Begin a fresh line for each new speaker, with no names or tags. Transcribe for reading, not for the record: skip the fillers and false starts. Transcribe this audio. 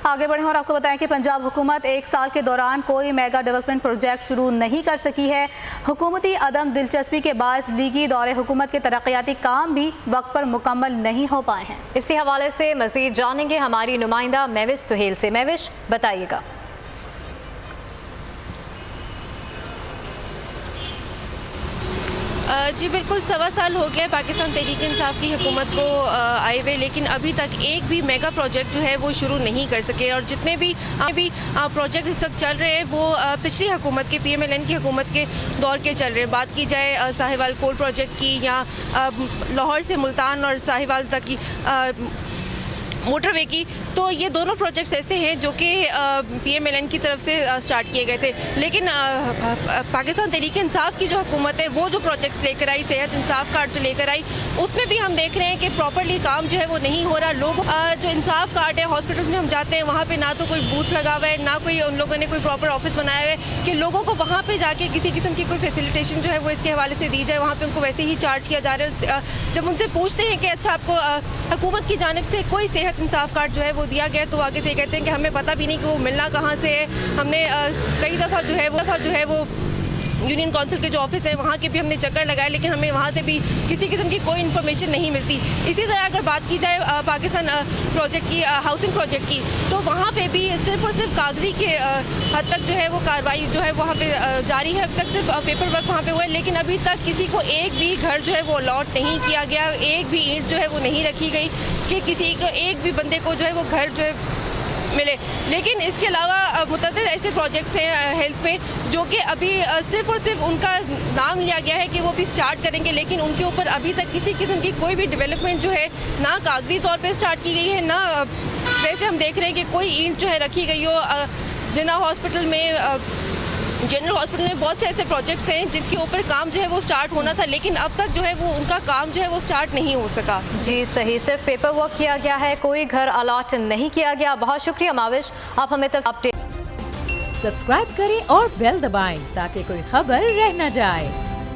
आगे बढ़े और आपको बताएं कि पंजाब हुकूमत एक साल के दौरान कोई मेगा डेवलपमेंट प्रोजेक्ट शुरू नहीं कर सकी है। हुकूमती अदम दिलचस्पी के बाद लीगी दौरे हुकूमत के तरक्याती काम भी वक्त पर मुकम्मल नहीं हो पाए हैं।
इसी हवाले से मज़ीद जानेंगे हमारी नुमाइंदा महविश सुहेल से। महविश, बताइएगा।
जी बिल्कुल, 1.25 साल हो गया है पाकिस्तान तहरीक इंसाफ की हुकूमत को आए हुए, लेकिन अभी तक एक भी मेगा प्रोजेक्ट जो है वो शुरू नहीं कर सके। और जितने भी प्रोजेक्ट इस वक्त चल रहे हैं वो पिछली हुकूमत के PMLN की हुकूमत के दौर के चल रहे हैं। बात की जाए साहिवाल कोल प्रोजेक्ट की या लाहौर से मुल्तान और साहिवाल तक की मोटरवे की, तो ये दोनों प्रोजेक्ट्स ऐसे हैं जो कि PMLN की तरफ से स्टार्ट किए गए थे। लेकिन पाकिस्तान तहरीक इंसाफ की जो हुकूमत है वो जो प्रोजेक्ट्स लेकर आई, सेहत इंसाफ कार्ड जो लेकर आई, उसमें भी हम देख रहे हैं कि प्रॉपरली काम जो है वो नहीं हो रहा। लोग जो इंसाफ कार्ड है, हॉस्पिटल्स में हम जाते हैं वहाँ पे ना तो कोई बूथ लगा हुआ है, ना कोई उन लोगों ने कोई प्रॉपर ऑफिस बनाया हुआ है कि लोगों को वहाँ पर जाके किसी किस्म की कोई फैसिलिटेशन जो है वो इसके हवाले से दी जाए। वहाँ पर उनको वैसे ही चार्ज किया जा रहा है। जब उनसे पूछते हैं कि अच्छा आपको हुकूमत की जानिब से कोई सेहत इंसाफ कार्ड जो है वो दिया गया, तो आगे से कहते हैं कि हमें पता भी नहीं कि वो मिलना कहाँ से है। हमने कई दफ़ा जो है वो यूनियन काउंसिल के जो ऑफिस है वहाँ के भी हमने चक्कर लगाए, लेकिन हमें वहाँ से भी किसी किस्म की कोई इन्फॉर्मेशन नहीं मिलती। इसी तरह अगर बात की जाए पाकिस्तान प्रोजेक्ट की, हाउसिंग प्रोजेक्ट की, तो वहाँ पे भी सिर्फ और सिर्फ कागजी के हद तक जो है वो कार्रवाई जो है वहाँ पे जारी है। अब तक सिर्फ पेपर वर्क वहाँ पे हुआ है, लेकिन अभी तक किसी को एक भी घर जो है वो अलॉट नहीं किया गया, एक भी ईंट जो है वो नहीं रखी गई कि किसी को एक भी बंदे को जो है वो घर जो है मिले। लेकिन इसके अलावा मुतअद्दिद ऐसे प्रोजेक्ट्स हैं हेल्थ में जो कि अभी सिर्फ और सिर्फ उनका नाम लिया गया है कि वो भी स्टार्ट करेंगे, लेकिन उनके ऊपर अभी तक किसी किस्म की कोई भी डेवलपमेंट जो है ना कागजी तौर पे स्टार्ट की गई है, ना वैसे हम देख रहे हैं कि कोई ईंट जो है रखी गई हो। जिन्ना हॉस्पिटल में, जनरल हॉस्पिटल में बहुत से ऐसे प्रोजेक्ट्स हैं जिनके ऊपर काम जो है वो स्टार्ट होना था, लेकिन अब तक जो है वो उनका काम जो है वो स्टार्ट नहीं हो सका।
जी सही, सिर्फ पेपर वर्क किया गया है, कोई घर अलॉट नहीं किया गया। बहुत शुक्रिया माविश, आप हमें अपडेट।
सब्सक्राइब करें और बेल दबाएं ताकि कोई खबर रह न जाए।